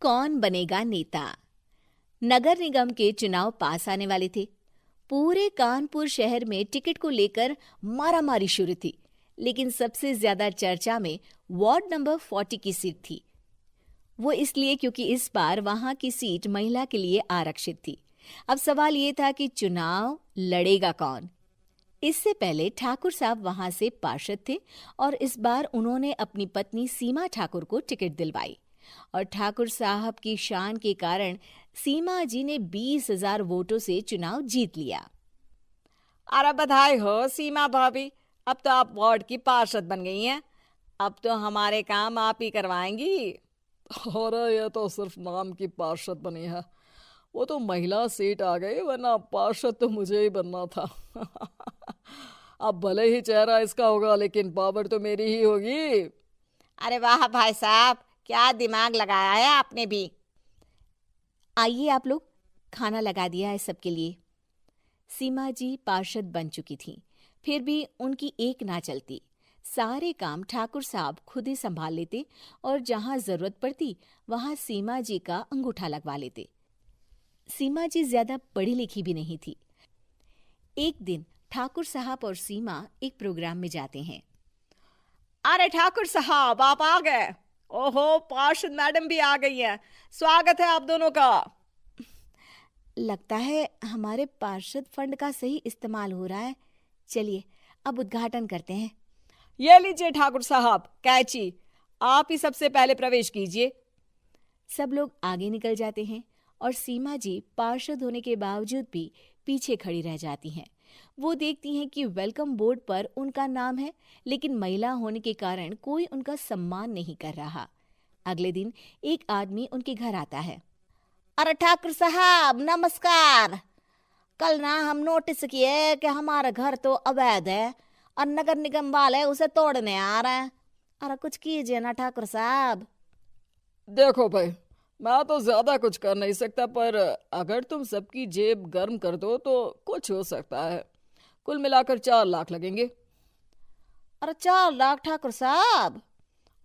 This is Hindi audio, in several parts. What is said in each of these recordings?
कौन बनेगा नेता। नगर निगम के चुनाव पास आने वाले थे। पूरे कानपुर शहर में टिकट को लेकर मारामारी शुरू थी, लेकिन सबसे ज्यादा चर्चा में वार्ड नंबर 40 की सीट थी। वो इसलिए क्योंकि इस बार वहां की सीट महिला के लिए आरक्षित थी। अब सवाल ये था कि चुनाव लड़ेगा कौन। इससे पहले ठाकुर साहब वहां से पार्षद थे और इस बार उन्होंने अपनी पत्नी सीमा ठाकुर को टिकट दिलवाई और ठाकुर साहब की शान के कारण सीमा जी ने 20,000 वोटों से चुनाव जीत लिया। अरे बधाई हो सीमा भाभी, अब तो आप वार्ड की पार्षद बन गई हैं। अब तो हमारे काम आप ही करवाएंगी। अरे ये तो सिर्फ नाम की पार्षद बनी है, वो तो महिला सीट आ गई, वरना पार्षद तो मुझे ही बनना था। अब भले ही चेहरा इसका होगा, लेकिन पावर तो मेरी ही होगी। अरे वाह भाई साहब, क्या दिमाग लगाया है आपने भी। आइए आप लोग, खाना लगा दिया है सबके लिए। सीमा जी पार्षद बन चुकी थीं, फिर भी उनकी एक ना चलती। सारे काम ठाकुर साहब खुद ही संभाल लेते और जहां जरूरत पड़ती वहां सीमा जी का अंगूठा लगवा लेते। सीमा जी ज्यादा पढ़ी लिखी भी नहीं थी। एक दिन ठाकुर साहब और सीमा एक प्रोग्राम में जाते हैं। अरे ठाकुर साहब, आप आ गए। ओहो, पार्षद मैडम भी आ गई हैं। स्वागत है आप दोनों का। लगता है हमारे पार्षद फंड का सही इस्तेमाल हो रहा है। चलिए अब उद्घाटन करते हैं। ये लीजिए ठाकुर साहब कैची, आप ही सबसे पहले प्रवेश कीजिए। सब लोग आगे निकल जाते हैं और सीमा जी पार्षद होने के बावजूद भी पीछे खड़ी रह जाती हैं। वो देखती हैं कि वेलकम बोर्ड पर उनका नाम है, लेकिन महिला होने के कारण कोई उनका सम्मान नहीं कर रहा। अगले दिन एक आदमी उनके घर आता है। अरे ठाकुर साहब नमस्कार। कल ना हम नोटिस किए कि हमारा घर तो अवैध है और नगर निगम वाले उसे तोड़ने आ रहे हैं। अरे कुछ कीजिए ना ठाकुर साहब। देखो भाई, मैं तो ज्यादा कुछ कर नहीं सकता, पर अगर तुम सबकी जेब गर्म कर दो तो कुछ हो सकता है। कुल मिलाकर 4 लाख लगेंगे। अरे 4 लाख ठाकुर साहब?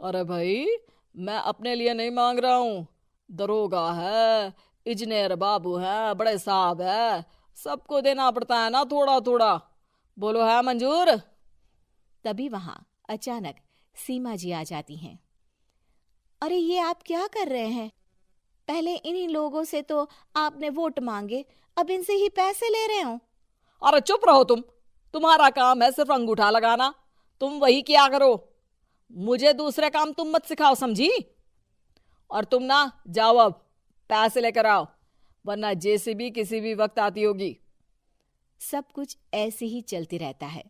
अरे भाई, मैं अपने लिए नहीं मांग रहा हूँ। दरोगा है, इंजीनियर बाबू है, बड़े साहब है, सबको देना पड़ता है ना थोड़ा थोड़ा। बोलो है मंजूर? तभी वहां अचानक सीमा जी आ जाती हैं। अरे ये आप क्या कर रहे हैं? पहले इन्हीं लोगों से तो आपने वोट मांगे, अब इनसे ही पैसे ले रहे हो। अरे चुप रहो तुम। तुम्हारा काम है सिर्फ अंगूठा लगाना, तुम वही किया करो। मुझे दूसरे काम तुम मत सिखाओ, समझी? और तुम ना जाओ, अब पैसे लेकर आओ, वरना जेसीबी किसी भी वक्त आती होगी। सब कुछ ऐसे ही चलते रहता है।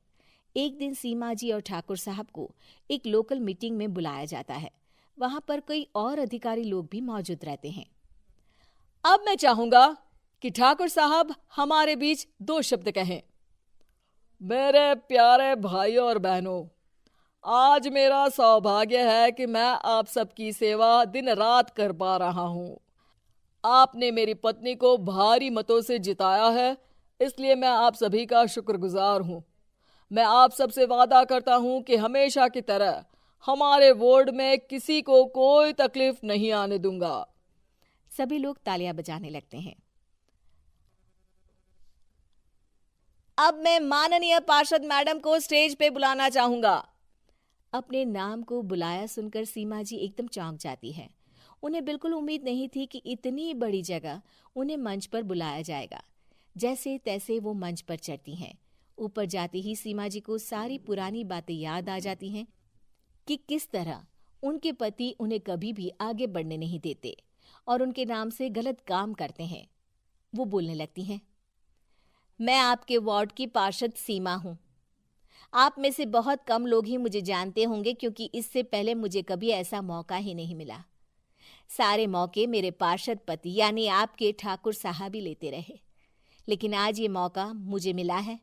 एक दिन सीमा जी और ठाकुर साहब को एक लोकल मीटिंग में बुलाया जाता है। वहां पर कई और अधिकारी लोग भी मौजूद रहते हैं। अब मैं चाहूंगा कि ठाकुर साहब हमारे बीच 2 शब्द कहें। मेरे प्यारे भाइयों और बहनों, आज मेरा सौभाग्य है कि मैं आप सबकी सेवा दिन रात कर पा रहा हूँ। आपने मेरी पत्नी को भारी मतों से जिताया है, इसलिए मैं आप सभी का शुक्रगुजार हूँ। मैं आप सबसे वादा करता हूँ कि हमेशा की तरह हमारे वार्ड में किसी को कोई तकलीफ नहीं आने दूंगा। सभी लोग तालियां बजाने लगते हैं। अब मैं माननीय पार्षद मैडम को स्टेज पे बुलाना चाहूंगा। अपने नाम को बुलाया सुनकर सीमा जी एकदम चौंक जाती है। उन्हें बिल्कुल उम्मीद नहीं थी कि इतनी बड़ी जगह उन्हें मंच पर बुलाया जाएगा। जैसे तैसे वो मंच पर चढ़ती हैं। ऊपर जाते ही सीमा जी को सारी पुरानी बातें याद आ जाती हैं कि किस तरह उनके पति उन्हें कभी भी आगे बढ़ने नहीं देते और उनके नाम से गलत काम करते हैं। वो बोलने लगती हैं। मैं आपके वार्ड की पार्षद सीमा हूं। आप में से बहुत कम लोग ही मुझे जानते होंगे, क्योंकि इससे पहले मुझे कभी ऐसा मौका ही नहीं मिला। सारे मौके मेरे पार्षद पति यानी आपके ठाकुर साहब ही लेते रहे, लेकिन आज ये मौका मुझे मिला है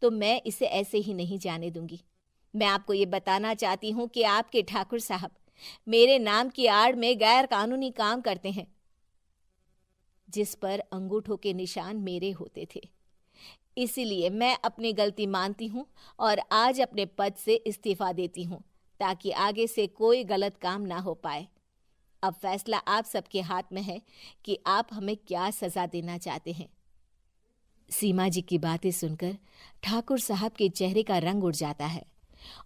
तो मैं इसे ऐसे ही नहीं जाने दूंगी। मैं आपको ये बताना चाहती हूँ कि आपके ठाकुर साहब मेरे नाम की आड़ में गैर कानूनी काम करते हैं, जिस पर अंगूठों के निशान मेरे होते थे। इसीलिए मैं अपनी गलती मानती हूँ और आज अपने पद से इस्तीफा देती हूँ, ताकि आगे से कोई गलत काम ना हो पाए। अब फैसला आप सबके हाथ में है कि आप हमें क्या सजा देना चाहते हैं। सीमा जी की बातें सुनकर ठाकुर साहब के चेहरे का रंग उड़ जाता है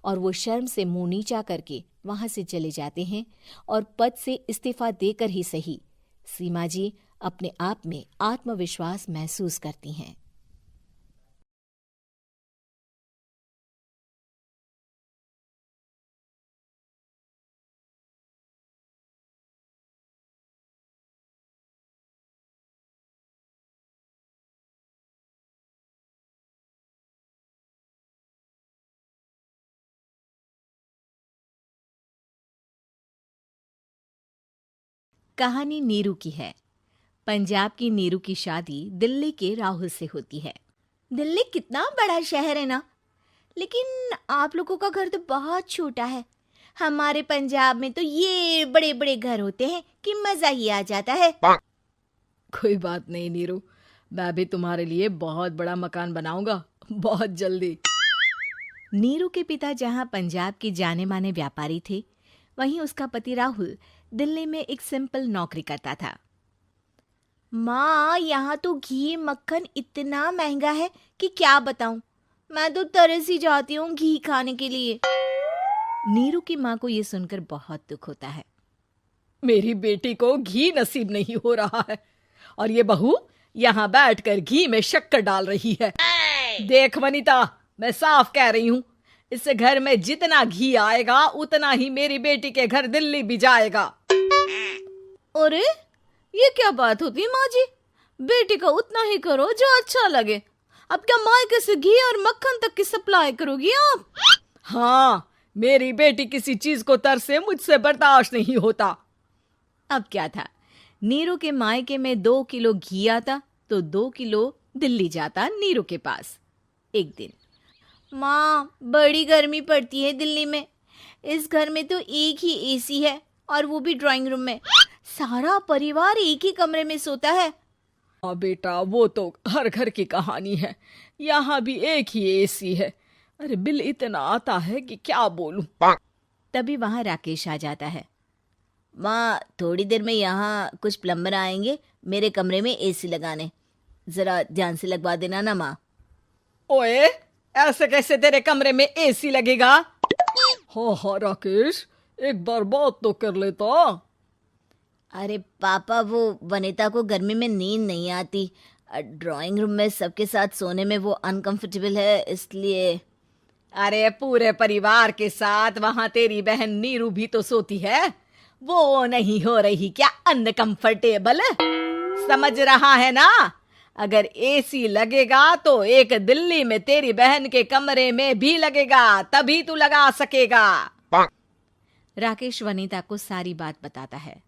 और वो शर्म से मुंह नीचा करके वहां से चले जाते हैं और पद से इस्तीफा देकर ही सही सीमा जी अपने आप में आत्मविश्वास महसूस करती हैं। कहानी नीरू की है। पंजाब की नीरू की शादी दिल्ली के राहुल से होती है। दिल्ली कितना बड़ा शहर है ना, लेकिन आप लोगों का घर तो बहुत छोटा है। हमारे पंजाब में तो ये बड़े बड़े घर होते हैं कि मजा ही आ जाता है। कोई बात नहीं नीरू, मैं भी तुम्हारे लिए बहुत बड़ा मकान बनाऊंगा बहुत जल्दी। नीरू के पिता जहां पंजाब के जाने माने व्यापारी थे, वहीं उसका पति राहुल दिल्ली में एक सिंपल नौकरी करता था। माँ, यहाँ तो घी मक्खन इतना महंगा है कि क्या बताऊं। मैं तो तरस ही जाती हूँ घी खाने के लिए। नीरू की माँ को ये सुनकर बहुत दुख होता है। मेरी बेटी को घी नसीब नहीं हो रहा है और ये बहू यहाँ बैठकर घी में शक्कर डाल रही है। देख वनिता, मैं साफ कह रही हूँ, इस घर में जितना घी आएगा उतना ही मेरी बेटी के घर दिल्ली भी जाएगा। अरे ये क्या बात होती है माँ जी? बेटी का उतना ही करो जो अच्छा लगे। अब क्या मायके से घी और मक्खन तक की सप्लाई करोगी आप? हाँ, मेरी बेटी किसी चीज को तरसे मुझसे बर्दाश्त नहीं होता। अब क्या था, नीरू के मायके में 2 किलो घी आता तो 2 किलो दिल्ली जाता नीरू के पास। एक दिन, माँ, बड़ी गर्मी पड़ती है दिल्ली में। इस घर में तो एक ही एसी है और वो भी ड्राइंग रूम में। सारा परिवार एक ही कमरे में सोता है। हाँ बेटा, वो तो हर घर की कहानी है। यहाँ भी एक ही एसी है। अरे बिल इतना आता है कि क्या बोलूं। तभी वहां राकेश आ जाता है। माँ, थोड़ी देर में यहाँ कुछ प्लम्बर आएंगे मेरे कमरे में एसी लगाने। जरा ध्यान से लगवा देना ना माँ। ओए, ऐसे कैसे तेरे कमरे में एसी लगेगा? हाँ राकेश, एक बार बात तो कर लेता। अरे पापा, वो वनिता को गर्मी में नींद नहीं आती। ड्राइंग रूम में सबके साथ सोने में वो अनकंफर्टेबल है, इसलिए। अरे पूरे परिवार के साथ वहां तेरी बहन नीरू भी तो सोती है। वो नहीं हो रही क्या अनकंफर्टेबल? समझ रहा है ना? अगर एसी लगेगा तो एक दिल्ली में तेरी बहन के कमरे में भी लगेगा, तभी तू लगा सकेगा। राकेश वनिता को सारी बात बताता है।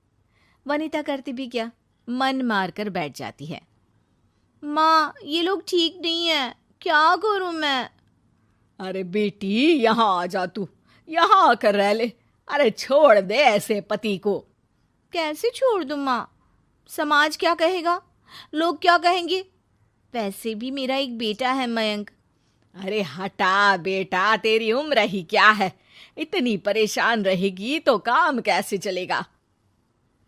वनिता करती भी क्या, मन मारकर बैठ जाती है। माँ, ये लोग ठीक नहीं है, क्या करूं मैं? अरे बेटी, यहाँ आ जा, तू यहाँ आकर रह ले। अरे छोड़ दे ऐसे पति को। कैसे छोड़ दूं माँ? समाज क्या कहेगा, लोग क्या कहेंगे? वैसे भी मेरा एक बेटा है मयंक। अरे हटा बेटा, तेरी उम्र ही क्या है, इतनी परेशान रहेगी तो काम कैसे चलेगा।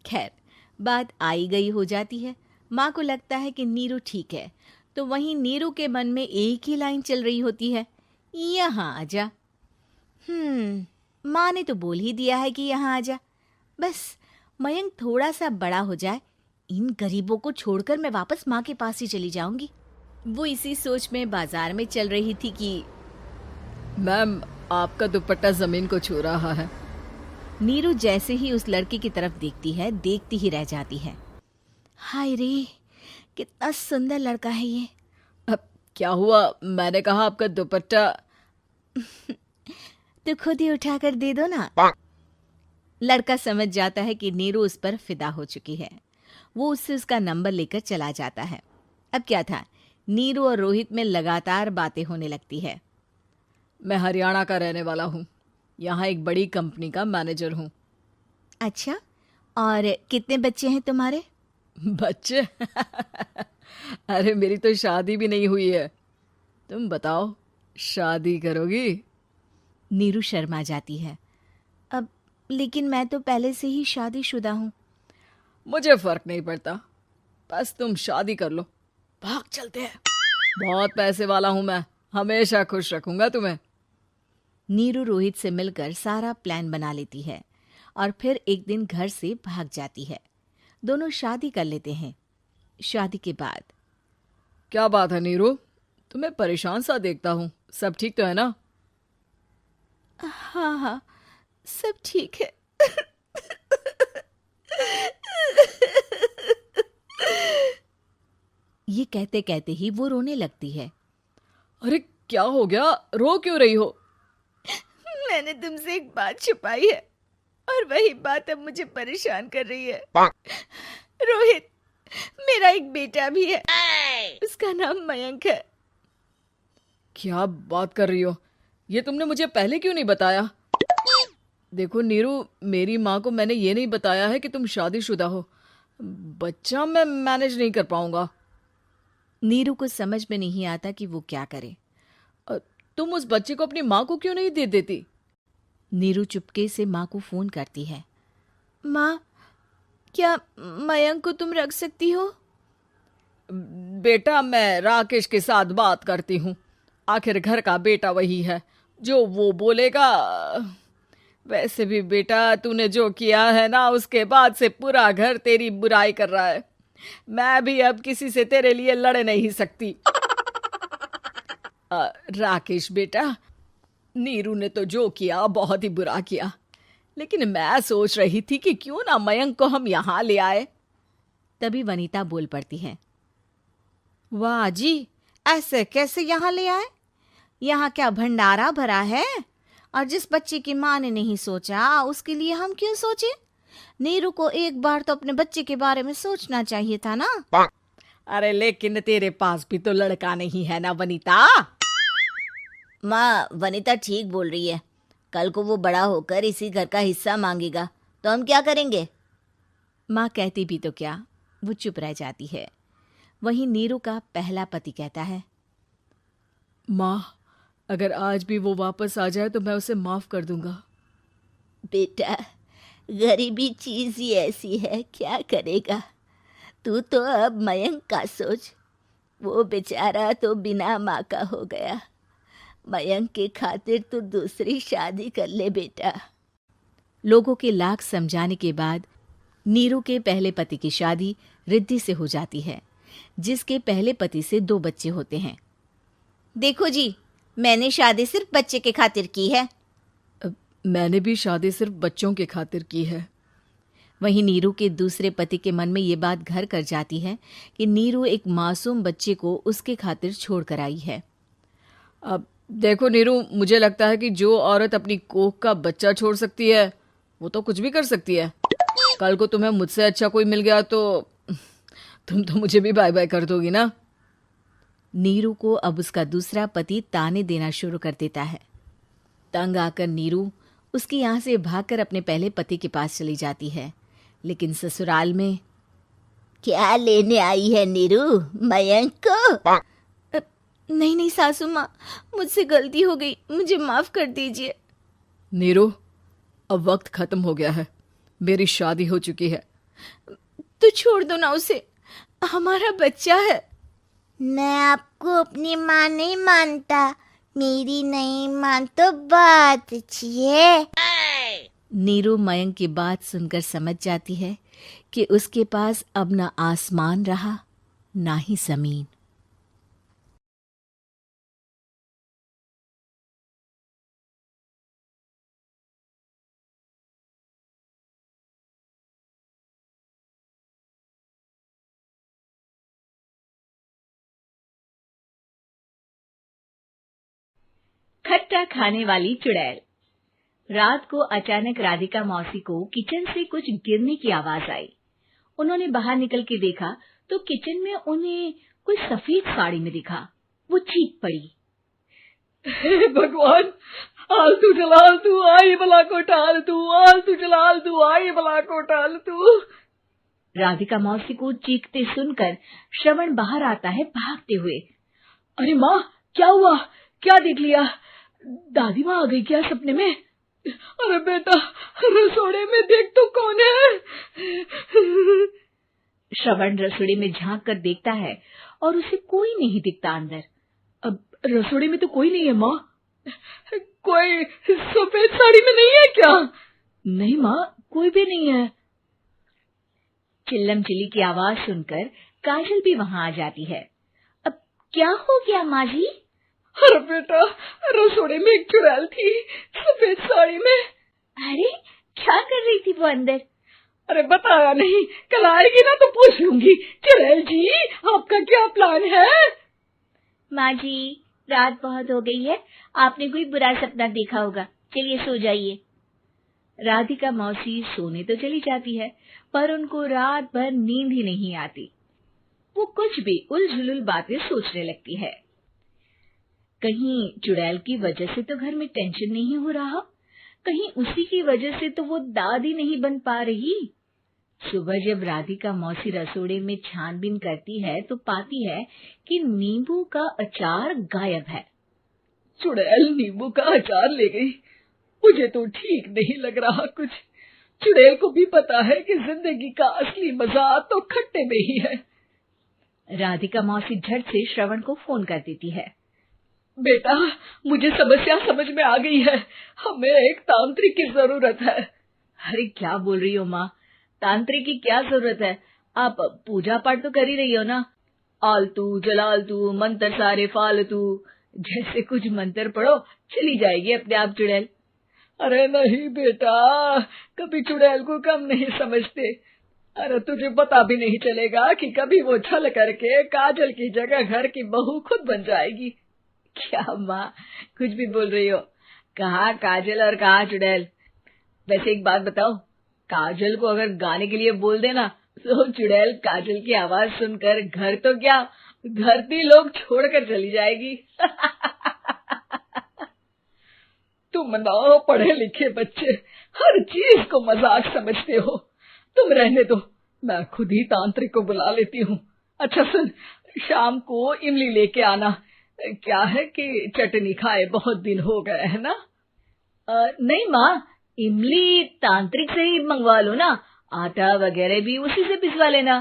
खैर, बात आई गई हो जाती है। माँ को लगता है कि नीरू ठीक है, तो वहीं नीरू के मन में एक ही लाइन चल रही होती है, यहाँ आजा। माँ ने तो बोल ही दिया है कि यहाँ आजा। बस मयंक थोड़ा सा बड़ा हो जाए, इन गरीबों को छोड़कर मैं वापस माँ के पास ही चली जाऊंगी। वो इसी सोच में बाजार में चल रही थी कि मैम, आपका दुपट्टा जमीन को छू रहा है। नीरू जैसे ही उस लड़की की तरफ देखती है, देखती ही रह जाती है। हाय रे, कितना सुंदर लड़का है ये। अब क्या हुआ? मैंने कहा आपका दुपट्टा। तो खुद ही उठाकर दे दो ना। लड़का समझ जाता है कि नीरू उस पर फिदा हो चुकी है। वो उससे उसका नंबर लेकर चला जाता है। अब क्या था, नीरू और रोहित में लगातार बातें होने लगती है। मैं हरियाणा का रहने वाला हूँ, यहाँ एक बड़ी कंपनी का मैनेजर हूँ। अच्छा, और कितने बच्चे हैं तुम्हारे? बच्चे? अरे मेरी तो शादी भी नहीं हुई है। तुम बताओ, शादी करोगी? नीरू शर्मा जाती है। अब लेकिन मैं तो पहले से ही शादीशुदा हूँ। मुझे फर्क नहीं पड़ता, बस तुम शादी कर लो, भाग चलते हैं। बहुत पैसे वाला हूं मैं, हमेशा खुश रखूंगा तुम्हें। नीरू रोहित से मिलकर सारा प्लान बना लेती है और फिर एक दिन घर से भाग जाती है। दोनों शादी कर लेते हैं। शादी के बाद क्या बात है नीरू, तुम्हें परेशान सा देखता हूँ, सब ठीक तो है ना? हाँ हाँ, सब ठीक है। ये कहते कहते ही वो रोने लगती है। अरे क्या हो गया, रो क्यों रही हो? मैंने तुमसे एक बात छुपाई है और वही बात अब मुझे परेशान कर रही है। रोहित, मेरा एक बेटा भी है, उसका नाम मयंक है। क्या बात कर रही हो, ये तुमने मुझे पहले क्यों नहीं बताया? देखो नीरू, मेरी माँ को मैंने ये नहीं बताया है कि तुम शादीशुदा हो, बच्चा मैं मैनेज नहीं कर पाऊंगा। नीरू को समझ में नहीं आता कि वो क्या करे। तुम उस बच्चे को अपनी माँ को क्यों नहीं दे देती? नीरू चुपके से माँ को फोन करती है। माँ, क्या मयंक को तुम रख सकती हो? बेटा, मैं राकेश के साथ बात करती हूँ, आखिर घर का बेटा वही है, जो वो बोलेगा। वैसे भी बेटा, तूने जो किया है ना, उसके बाद से पूरा घर तेरी बुराई कर रहा है। मैं भी अब किसी से तेरे लिए लड़ नहीं सकती। राकेश बेटा, नीरू ने तो जो किया बहुत ही बुरा किया, लेकिन मैं सोच रही थी कि क्यों ना मयंक को हम यहाँ ले आए। तभी वनीता बोल पड़ती है। वाह जी, ऐसे कैसे यहाँ ले आए? यहाँ क्या भंडारा भरा है? और जिस बच्चे की माँ ने नहीं सोचा, उसके लिए हम क्यों सोचे? नीरू को एक बार तो अपने बच्चे के बारे में सोचना चाहिए था ना। अरे लेकिन तेरे पास भी तो लड़का नहीं है ना वनीता। माँ, वनीता ठीक बोल रही है। कल को वो बड़ा होकर इसी घर का हिस्सा मांगेगा तो हम क्या करेंगे? माँ कहती भी तो क्या, वो चुप रह जाती है। वहीं नीरू का पहला पति कहता है। माँ, अगर आज भी वो वापस आ जाए तो मैं उसे माफ कर दूंगा। बेटा, गरीबी चीज ही ऐसी है, क्या करेगा? तू तो अब मयंक का सोच। वो बेचारा तो बिना माँ का हो गया। मयंक के खातिर तू दूसरी शादी कर ले बेटा। लोगों के लाख समझाने के बाद नीरू के पहले पति की शादी रिद्धि से हो जाती है, जिसके पहले पति से 2 बच्चे होते हैं। देखो जी, मैंने शादी सिर्फ बच्चे के खातिर की है। मैंने भी शादी सिर्फ बच्चों के खातिर की है। वहीं नीरू के दूसरे पति के मन में ये बात घर कर जाती है कि नीरू एक मासूम बच्चे को उसके खातिर छोड़ कर आई है। अब देखो नीरू, मुझे लगता है कि जो औरत अपनी कोख का बच्चा छोड़ सकती है, वो तो कुछ भी कर सकती है। कल को तुम्हें मुझसे अच्छा कोई मिल गया तो तुम तो मुझे भी बाय बाय कर दोगी ना। नीरू को अब उसका दूसरा पति ताने देना शुरू कर देता है। तंग आकर नीरू उसके यहाँ से भागकर अपने पहले पति के पास चली जाती है, लेकिन ससुराल में क्या लेने आई है नीरू, मयंक को? नहीं नहीं सासू माँ, मुझसे गलती हो गई, मुझे माफ कर दीजिए। नीरू, अब वक्त खत्म हो गया है, मेरी शादी हो चुकी है। तो छोड़ दो ना उसे, हमारा बच्चा है। मैं आपको अपनी माँ नहीं मानता, मेरी नहीं मान तो बात अच्छी है। नीरू मयंक की बात सुनकर समझ जाती है कि उसके पास अब ना आसमान रहा ना ही जमीन। खट्टा खाने वाली चुड़ैल। रात को अचानक राधिका मौसी को किचन से कुछ गिरने की आवाज आई। उन्होंने बाहर निकल के देखा तो किचन में उन्हें कोई सफेद साड़ी में दिखा। वो चीख पड़ी। हे भगवान, आलतू जलालतू आई भला को टाल तू, आलतू जलालतू आई भला को टाल तू। राधिका मौसी को चीखते सुनकर श्रवण बाहर आता है भागते हुए। अरे माँ, क्या हुआ, क्या देख लिया? दादी माँ आ गई क्या सपने में? अरे बेटा, रसोड़े में देख तो कौन है? श्रवण रसोड़े में झांक कर देखता है और उसे कोई नहीं दिखता अंदर। अब रसोड़े में तो कोई नहीं है माँ। कोई सफेद साड़ी में नहीं है क्या? नहीं माँ, कोई भी नहीं है। चिल्लम चिल्ली की आवाज सुनकर काजल भी वहां आ जाती है। अब क्या हो गया माँ जी? अरे बेटा, रसोड़े में एक चुड़ैल थी सफेद साड़ी में। अरे क्या कर रही थी वो अंदर? अरे बताया नहीं, कल आएगी ना तो पूछ लूंगी। चुड़ैल जी, आपका क्या प्लान है? माँ जी, रात बहुत हो गई है, आपने कोई बुरा सपना देखा होगा, चलिए सो जाइए। राधिका मौसी सोने तो चली जाती है, पर उनको रात भर नींद ही नहीं आती। वो कुछ भी उलझुल बातें सोचने लगती है। कहीं चुड़ैल की वजह से तो घर में टेंशन नहीं हो रहा, कहीं उसी की वजह से तो वो दादी नहीं बन पा रही। सुबह जब राधिका मौसी रसोड़े में छानबीन करती है तो पाती है कि नींबू का अचार गायब है। चुड़ैल नींबू का अचार ले गई, मुझे तो ठीक नहीं लग रहा कुछ। चुड़ैल को भी पता है कि जिंदगी का असली मजा तो खट्टे में ही है। राधिका मौसी झट से श्रवण को फोन कर देती है। बेटा, मुझे समस्या समझ में आ गई है, हमें एक तांत्रिक की जरूरत है। अरे क्या बोल रही हो माँ, तांत्रिक की क्या जरूरत है? आप पूजा पाठ तो कर ही रही हो ना। आलतू जलालतू मंत्र सारे फालतू जैसे कुछ मंत्र पढ़ो, चली जाएगी अपने आप चुड़ैल। अरे नहीं बेटा, कभी चुड़ैल को कम नहीं समझते। अरे तुझे पता भी नहीं चलेगा कि कभी वो छल करके काजल की जगह घर की बहू खुद बन जाएगी। क्या माँ, कुछ भी बोल रही हो? कहाँ काजल और कहाँ चुड़ैल? वैसे एक बात बताओ, काजल को अगर गाने के लिए बोल देना तो चुड़ैल काजल की आवाज सुनकर घर तो क्या, धरती लोग छोड़कर चली जाएगी। तुम ना पढ़े लिखे बच्चे हर चीज को मजाक समझते हो। तुम रहने दो, मैं खुद ही तांत्रिक को बुला लेती हूँ। अच्छा सुन, शाम को इमली लेके आना। क्या है कि चटनी खाए बहुत दिन हो गए है ना? नहीं माँ, इमली तांत्रिक से ही मंगवा लो ना, आटा वगैरह भी उसी से पिसवा लेना।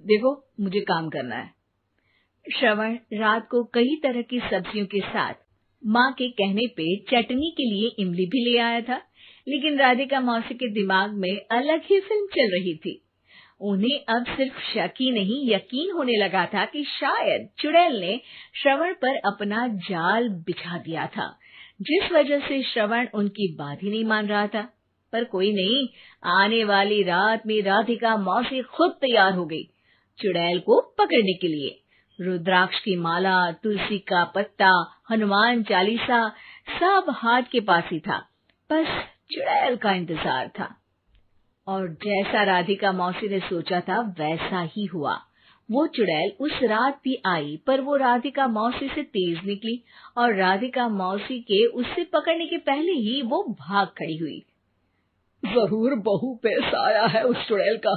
देखो मुझे काम करना है। श्रवण रात को कई तरह की सब्जियों के साथ माँ के कहने पे चटनी के लिए इमली भी ले आया था, लेकिन राधिका मौसी के दिमाग में अलग ही फिल्म चल रही थी। उन्हें अब सिर्फ शक ही नहीं यकीन होने लगा था कि शायद चुड़ैल ने श्रवण पर अपना जाल बिछा दिया था, जिस वजह से श्रवण उनकी बात ही नहीं मान रहा था। पर कोई नहीं, आने वाली रात में राधिका मौसी खुद तैयार हो गई चुड़ैल को पकड़ने के लिए। रुद्राक्ष की माला, तुलसी का पत्ता, हनुमान चालीसा सब हाथ के पास ही था, बस चुड़ैल का इंतजार था। और जैसा राधिका मौसी ने सोचा था वैसा ही हुआ। वो चुड़ैल उस रात भी आई, पर वो राधिका मौसी से तेज निकली और राधिका मौसी के उससे पकड़ने के पहले ही वो भाग खड़ी हुई। जरूर बहू पे साया है उस चुड़ैल का,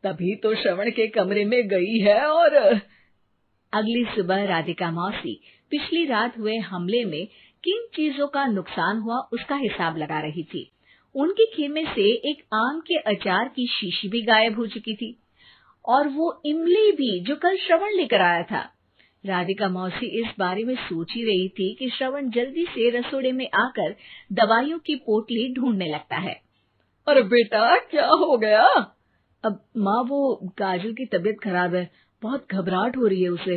तभी तो श्रवण के कमरे में गई है। और अगली सुबह राधिका मौसी पिछली रात हुए हमले में किन चीजों का नुकसान हुआ उसका हिसाब लगा रही थी। उनके खेमे से एक आम के अचार की शीशी भी गायब हो चुकी थी और वो इमली भी जो कल श्रवण लेकर आया था। राधिका मौसी इस बारे में सोच ही रही थी कि श्रवण जल्दी से रसोड़े में आकर दवाइयों की पोटली ढूंढने लगता है। अरे बेटा, क्या हो गया? अब माँ, वो काजल की तबीयत खराब है, बहुत घबराहट हो रही है उसे।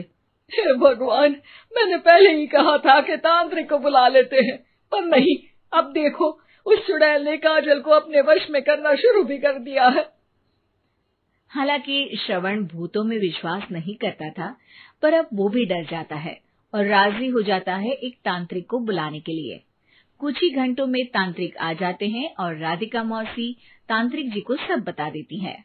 हे भगवान, मैंने पहले ही कहा था कि तांत्रिक को बुला लेते हैं, पर नहीं, अब देखो उस चुड़ैल ने काजल को अपने वश में करना शुरू भी कर दिया है। हालांकि श्रवण भूतों में विश्वास नहीं करता था, पर अब वो भी डर जाता है और राजी हो जाता है एक तांत्रिक को बुलाने के लिए। कुछ ही घंटों में तांत्रिक आ जाते हैं और राधिका मौसी तांत्रिक जी को सब बता देती है।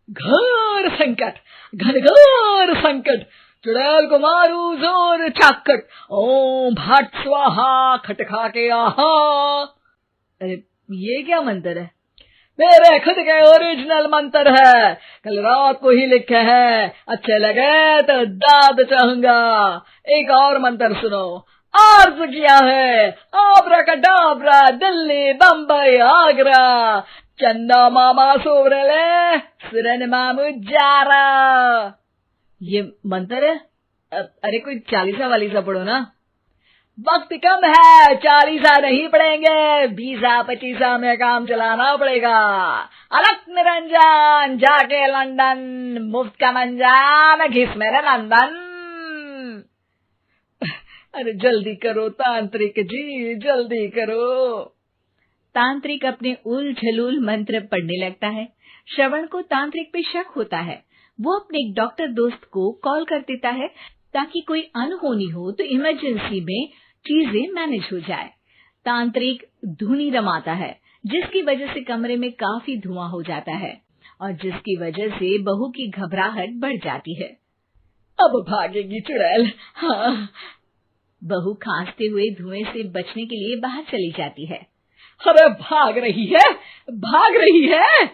घोर संकट, घनघोर संकट, चुड़ैल को मारू जोर चाकट, ओम भट स्वाहा खटखा के आहा। अरे ये क्या मंत्र है? मेरे खुद के ओरिजिनल मंत्र है, कल रात को ही लिखे हैं, अच्छे लगे तो दाद चाहूंगा। एक और मंत्र सुनो, अर्ज किया है। आब्राकडाब्रा, दिल्ली, बम्बई, आगरा, चंदा मामा सोबरले, सुरन मामू जारा। ये मंत्र है? अरे कोई 40 वालीसा पढ़ो ना। वक्त कम है, 40 नहीं पढ़ेंगे, 20-25 में काम चलाना पड़ेगा। अलग निरंजन, जाके लंदन, मुफ्त का मंजान, घिस मेरे नंदन। अरे जल्दी करो तांत्रिक जी, जल्दी करो। तांत्रिक अपने उल झलूल मंत्र पढ़ने लगता है। श्रवण को तांत्रिक पे शक होता है। वो अपने एक डॉक्टर दोस्त को कॉल कर देता है ताकि कोई अनहोनी हो तो इमरजेंसी में चीजें मैनेज हो जाए। तांत्रिक धुनी रमाता है, जिसकी वजह से कमरे में काफी धुआं हो जाता है और जिसकी वजह से बहू की घबराहट बढ़ जाती है। अब भागेगी चुड़ैल। हाँ। बहू खांसते हुए धुएं से बचने के लिए बाहर चली जाती है। अरे भाग रही है, भाग रही है।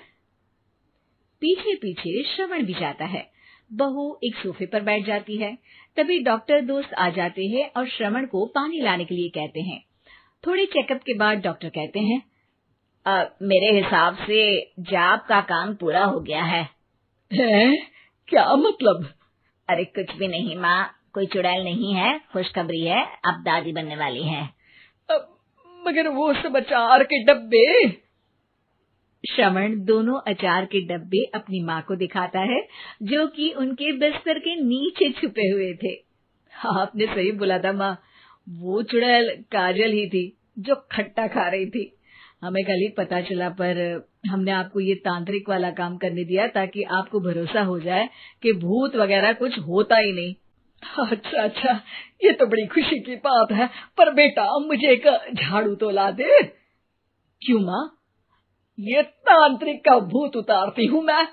पीछे पीछे श्रवण भी जाता है। बहू एक सोफे पर बैठ जाती है। तभी डॉक्टर दोस्त आ जाते हैं और श्रवण को पानी लाने के लिए कहते हैं। थोड़े चेकअप के बाद डॉक्टर कहते हैं, मेरे हिसाब से जाप का काम पूरा हो गया है। क्या मतलब? अरे कुछ भी नहीं माँ, कोई चुड़ैल नहीं है, खुशखबरी है, अब दादी बनने वाली है। मगर वो सब अचार के डब्बे। श्रवण दोनों अचार के डब्बे अपनी माँ को दिखाता है, जो कि उनके बिस्तर के नीचे छुपे हुए थे। आपने सही बोला था माँ, वो चुड़ैल काजल ही थी जो खट्टा खा रही थी। हमें कल ही पता चला, पर हमने आपको ये तांत्रिक वाला काम करने दिया ताकि आपको भरोसा हो जाए कि भूत वगैरह कुछ होता ही नहीं। अच्छा अच्छा, ये तो बड़ी खुशी की बात है। पर बेटा मुझे एक झाड़ू तो ला दे। क्यों माँ? ये तांत्रिक का भूत उतारती हूँ मैं।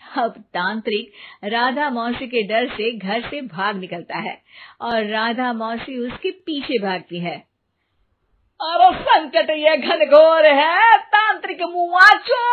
अब तांत्रिक राधा मौसी के डर से घर से भाग निकलता है और राधा मौसी उसके पीछे भागती है। अरे संकट ये घनघोर है, तांत्रिक मुआ चोर